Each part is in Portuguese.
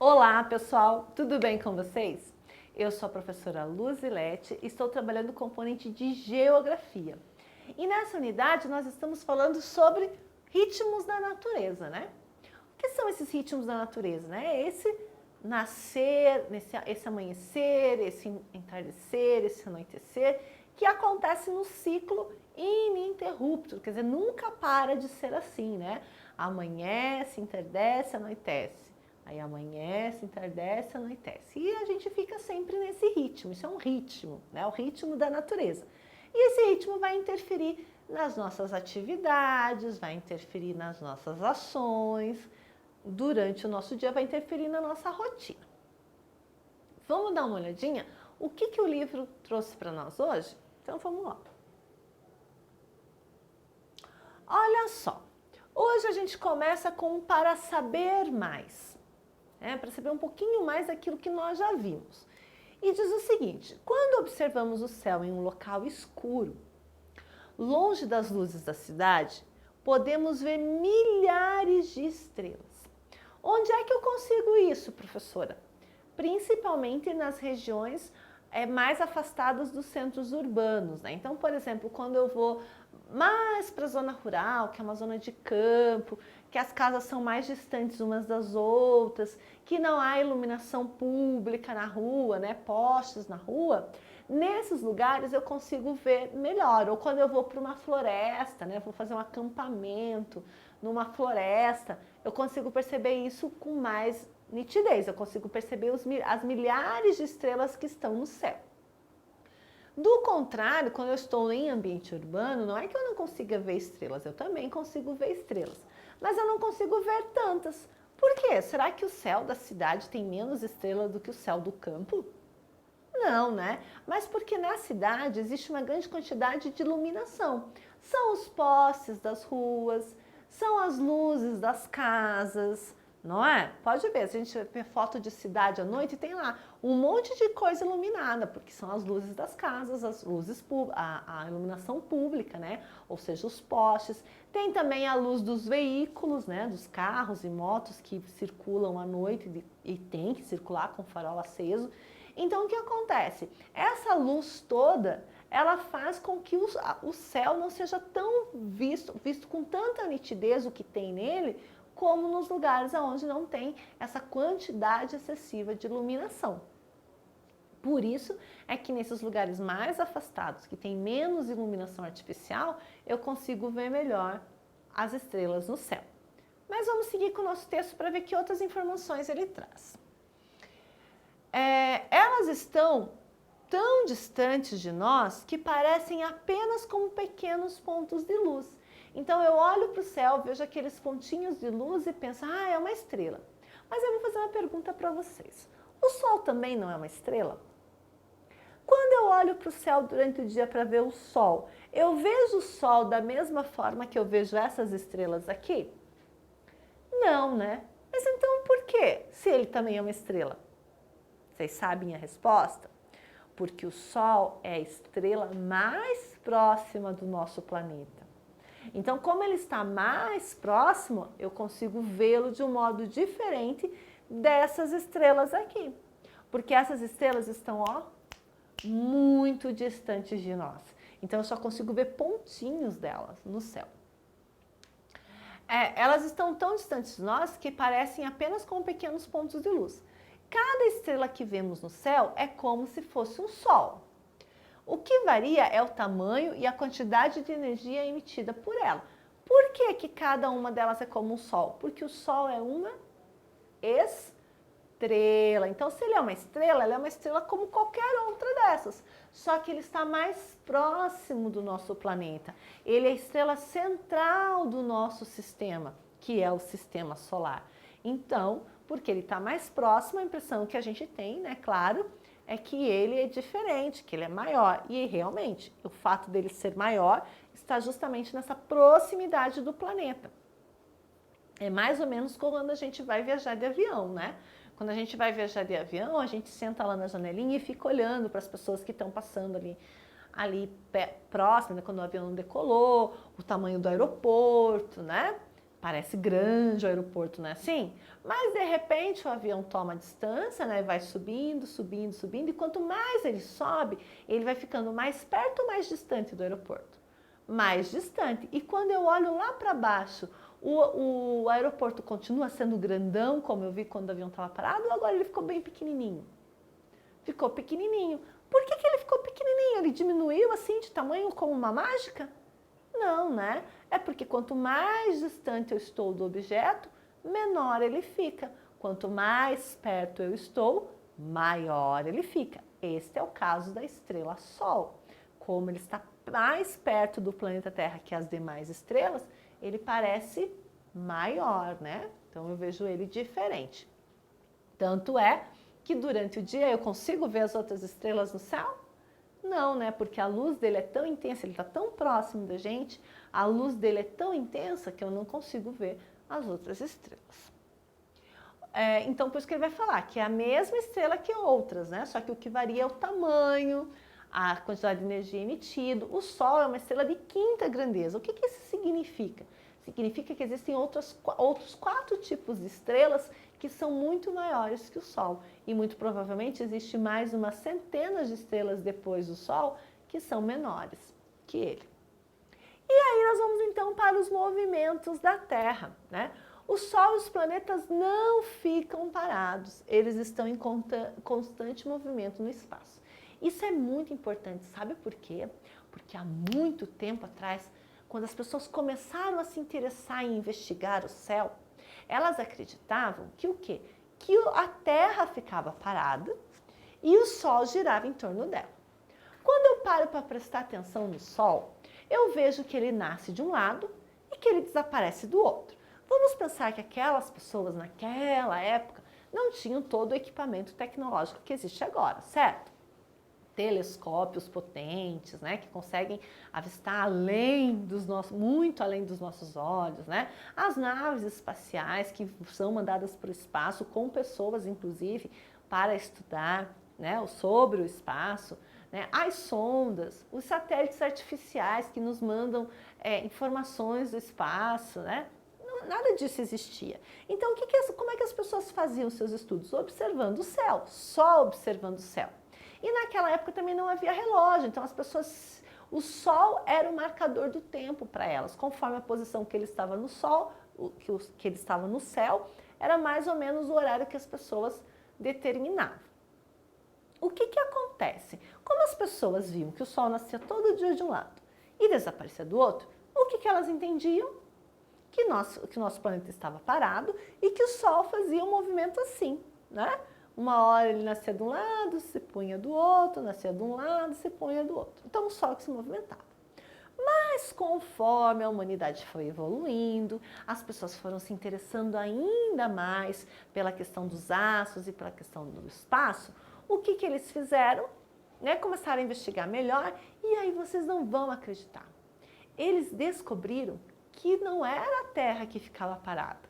Olá, pessoal, tudo bem com vocês? Eu sou a professora Luzilete e estou trabalhando o componente de Geografia. E nessa unidade nós estamos falando sobre ritmos da natureza, né? O que são esses ritmos da natureza, né? Esse nascer, esse amanhecer, esse entardecer, esse anoitecer, que acontece no ciclo ininterrupto, quer dizer, nunca para de ser assim, né? Amanhece, entardece, anoitece. Aí amanhece, entardece, anoitece. E a gente fica sempre nesse ritmo, isso é um ritmo, né? O ritmo da natureza. E esse ritmo vai interferir nas nossas atividades, vai interferir nas nossas ações, durante o nosso dia, vai interferir na nossa rotina. Vamos dar uma olhadinha? O que o livro trouxe para nós hoje? Então vamos lá. Olha só, hoje a gente começa com um para saber mais. Para saber um pouquinho mais daquilo que nós já vimos. E diz o seguinte: quando observamos o céu em um local escuro, longe das luzes da cidade, podemos ver milhares de estrelas. Onde é que eu consigo isso, professora? Principalmente nas regiões mais afastadas dos centros urbanos, né? Então, por exemplo, quando eu vou mais para a zona rural, que é uma zona de campo, que as casas são mais distantes umas das outras, que não há iluminação pública na rua, né, postes na rua, nesses lugares eu consigo ver melhor. Ou quando eu vou para uma floresta, né, vou fazer um acampamento numa floresta, eu consigo perceber isso com mais nitidez, eu consigo perceber as milhares de estrelas que estão no céu. Do contrário, quando eu estou em ambiente urbano, não é que eu não consiga ver estrelas, eu também consigo ver estrelas, mas eu não consigo ver tantas. Por quê? Será que o céu da cidade tem menos estrelas do que o céu do campo? Não, né? Mas porque na cidade existe uma grande quantidade de iluminação. São os postes das ruas, são as luzes das casas, não é? Pode ver, se a gente vê foto de cidade à noite, tem lá um monte de coisa iluminada, porque são as luzes das casas, as luzes a iluminação pública, né? Ou seja, os postes. Tem também a luz dos veículos, né? Dos carros e motos que circulam à noite e tem que circular com o farol aceso. Então, o que acontece? Essa luz toda, ela faz com que o céu não seja tão visto com tanta nitidez o que tem nele, como nos lugares onde não tem essa quantidade excessiva de iluminação. Por isso é que nesses lugares mais afastados, que tem menos iluminação artificial, eu consigo ver melhor as estrelas no céu. Mas vamos seguir com o nosso texto para ver que outras informações ele traz. Elas estão tão distantes de nós que parecem apenas como pequenos pontos de luz. Então eu olho para o céu, vejo aqueles pontinhos de luz e penso, é uma estrela. Mas eu vou fazer uma pergunta para vocês. O Sol também não é uma estrela? Quando eu olho para o céu durante o dia para ver o Sol, eu vejo o Sol da mesma forma que eu vejo essas estrelas aqui? Não, né? Mas então por quê? Se ele também é uma estrela? Vocês sabem a resposta? Porque o Sol é a estrela mais próxima do nosso planeta. Então, como ele está mais próximo, eu consigo vê-lo de um modo diferente dessas estrelas aqui. Porque essas estrelas estão, muito distantes de nós. Então, eu só consigo ver pontinhos delas no céu. Elas estão tão distantes de nós que parecem apenas como pequenos pontos de luz. Cada estrela que vemos no céu é como se fosse um sol. O que varia é o tamanho e a quantidade de energia emitida por ela. Por que cada uma delas é como um sol? Porque o sol é uma estrela. Então, se ele é uma estrela, ela é uma estrela como qualquer outra dessas. Só que ele está mais próximo do nosso planeta. Ele é a estrela central do nosso sistema, que é o sistema solar. Então, porque ele está mais próximo, a impressão que a gente tem, né, claro, é que ele é diferente, que ele é maior. E realmente, o fato dele ser maior está justamente nessa proximidade do planeta. É mais ou menos como quando a gente vai viajar de avião, né? Quando a gente vai viajar de avião, a gente senta lá na janelinha e fica olhando para as pessoas que estão passando ali próximo, né, quando o avião decolou, o tamanho do aeroporto, né? Parece grande o aeroporto, não é assim? Mas, de repente, o avião toma distância, né? Vai subindo, subindo, subindo, e quanto mais ele sobe, ele vai ficando mais perto ou mais distante do aeroporto? Mais distante. E quando eu olho lá para baixo, o aeroporto continua sendo grandão, como eu vi quando o avião estava parado, ou agora ele ficou bem pequenininho? Ficou pequenininho. Por que ele ficou pequenininho? Ele diminuiu assim de tamanho como uma mágica? Não, né? É porque quanto mais distante eu estou do objeto, menor ele fica. Quanto mais perto eu estou, maior ele fica. Este é o caso da estrela Sol. Como ele está mais perto do planeta Terra que as demais estrelas, ele parece maior, né? Então eu vejo ele diferente. Tanto é que durante o dia eu consigo ver as outras estrelas no céu? Não, né? Porque a luz dele é tão intensa, ele está tão próximo da gente, a luz dele é tão intensa que eu não consigo ver as outras estrelas. Então, por isso que ele vai falar que é a mesma estrela que outras, né? Só que o que varia é o tamanho, a quantidade de energia emitida. O Sol é uma estrela de quinta grandeza. O que isso significa? Significa que existem outros 4 tipos de estrelas que são muito maiores que o Sol. E muito provavelmente existe mais umas centenas de estrelas depois do Sol que são menores que ele. E aí nós vamos então para os movimentos da Terra, né? O Sol e os planetas não ficam parados, eles estão em constante movimento no espaço. Isso é muito importante, sabe por quê? Porque há muito tempo atrás, quando as pessoas começaram a se interessar em investigar o céu, elas acreditavam que o quê? Que a Terra ficava parada e o Sol girava em torno dela. Quando eu paro para prestar atenção no Sol, eu vejo que ele nasce de um lado e que ele desaparece do outro. Vamos pensar que aquelas pessoas naquela época não tinham todo o equipamento tecnológico que existe agora, certo? Telescópios potentes, né, que conseguem avistar muito além dos nossos olhos, né? As naves espaciais que são mandadas para o espaço com pessoas, inclusive, para estudar, né, sobre o espaço, né? As sondas, os satélites artificiais que nos mandam informações do espaço, né? Nada disso existia. Então, como é que as pessoas faziam seus estudos? Observando o céu, só observando o céu. E naquela época também não havia relógio, então o Sol era o marcador do tempo para elas. Conforme a posição que ele estava no Sol, que ele estava no céu, era mais ou menos o horário que as pessoas determinavam. O que acontece? Como as pessoas viam que o Sol nascia todo dia de um lado e desaparecia do outro, o que elas entendiam? Que o nosso planeta estava parado e que o Sol fazia um movimento assim, né? Uma hora ele nascia de um lado, se punha do outro, nascia de um lado, se punha do outro. Então o Sol que se movimentava. Mas conforme a humanidade foi evoluindo, as pessoas foram se interessando ainda mais pela questão dos astros e pela questão do espaço, o que eles fizeram? Né? Começaram a investigar melhor e aí vocês não vão acreditar. Eles descobriram que não era a Terra que ficava parada,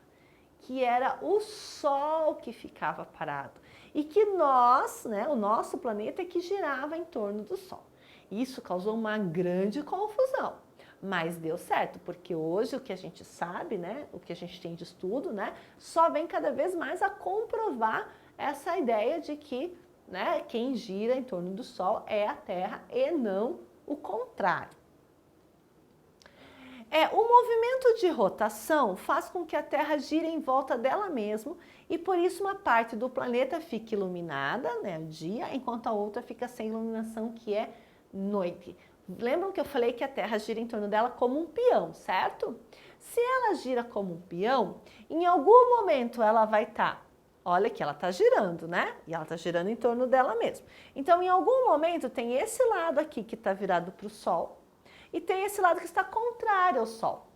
que era o Sol que ficava parado e que nós, né, o nosso planeta é que girava em torno do Sol. Isso causou uma grande confusão, mas deu certo, porque hoje o que a gente sabe, né, o que a gente tem de estudo, né, só vem cada vez mais a comprovar essa ideia de que, né, quem gira em torno do Sol é a Terra e não o contrário. O movimento de rotação faz com que a Terra gire em volta dela mesma e por isso uma parte do planeta fica iluminada, né, dia, enquanto a outra fica sem iluminação, que é noite. Lembram que eu falei que a Terra gira em torno dela como um peão, certo? Se ela gira como um peão, em algum momento ela vai estar, olha que ela está girando, né? E ela está girando em torno dela mesma. Então, em algum momento tem esse lado aqui que está virado para o Sol, e tem esse lado que está contrário ao Sol.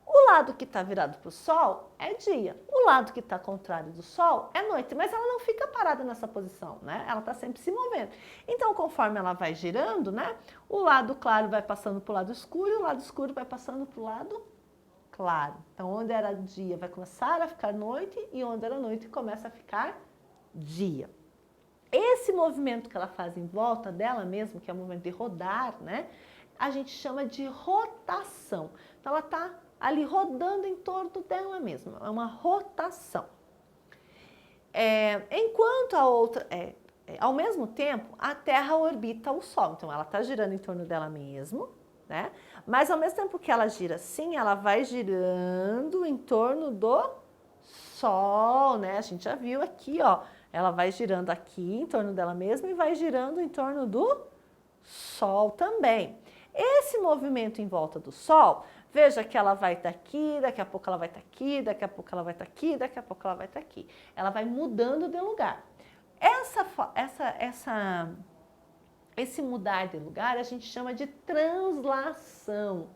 O lado que está virado para o Sol é dia. O lado que está contrário do Sol é noite. Mas ela não fica parada nessa posição, né? Ela está sempre se movendo. Então, conforme ela vai girando, né? O lado claro vai passando para o lado escuro e o lado escuro vai passando para o lado claro. Então, onde era dia vai começar a ficar noite e onde era noite começa a ficar dia. Esse movimento que ela faz em volta dela mesma, que é o movimento de rodar, né? A gente chama de rotação. Então, ela está ali rodando em torno dela mesma, é uma rotação. Enquanto a outra, ao mesmo tempo, a Terra orbita o Sol, então ela está girando em torno dela mesma, né? Mas ao mesmo tempo que ela gira assim, ela vai girando em torno do Sol, né? A gente já viu aqui, ó, ela vai girando aqui em torno dela mesma e vai girando em torno do Sol também. Esse movimento em volta do Sol, veja que ela vai estar aqui, daqui a pouco ela vai estar aqui, daqui a pouco ela vai estar aqui, daqui a pouco ela vai estar aqui. Ela vai mudando de lugar. Esse mudar de lugar a gente chama de translação,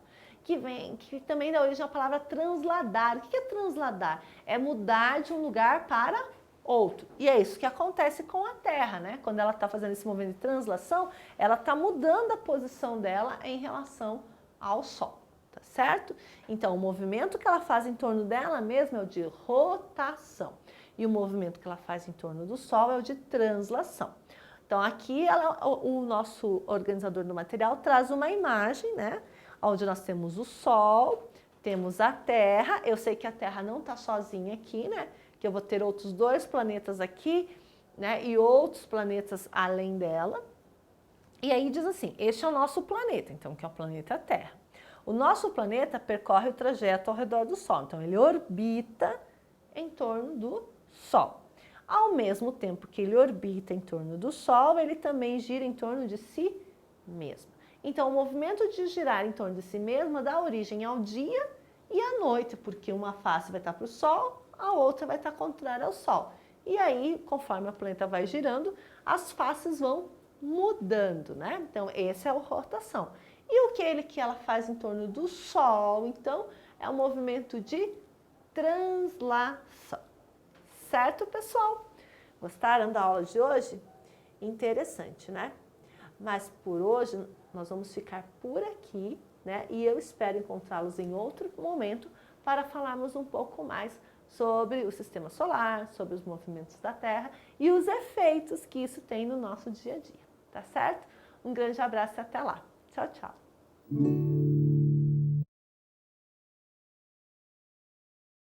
que também dá origem à palavra transladar. O que é transladar? É mudar de um lugar para outro. E é isso que acontece com a Terra, né? Quando ela está fazendo esse movimento de translação, ela está mudando a posição dela em relação ao Sol, tá certo? Então, o movimento que ela faz em torno dela mesma é o de rotação. E o movimento que ela faz em torno do Sol é o de translação. Então, aqui o nosso organizador do material traz uma imagem, né? Onde nós temos o Sol, temos a Terra. Eu sei que a Terra não está sozinha aqui, né? Que eu vou ter outros 2 planetas aqui, né? E outros planetas além dela. E aí diz assim, este é o nosso planeta, então, que é o planeta Terra. O nosso planeta percorre o trajeto ao redor do Sol, então ele orbita em torno do Sol. Ao mesmo tempo que ele orbita em torno do Sol, ele também gira em torno de si mesmo. Então, o movimento de girar em torno de si mesmo dá origem ao dia e à noite, porque uma face vai estar para o Sol, a outra vai estar contrária ao Sol. E aí, conforme o planeta vai girando, as faces vão mudando, né? Então, esse é a rotação. E o que ela faz em torno do Sol, então, é um movimento de translação. Certo, pessoal? Gostaram da aula de hoje? Interessante, né? Mas por hoje nós vamos ficar por aqui, né? E eu espero encontrá-los em outro momento para falarmos um pouco mais sobre o sistema solar, sobre os movimentos da Terra e os efeitos que isso tem no nosso dia a dia, tá certo? Um grande abraço e até lá. Tchau, tchau.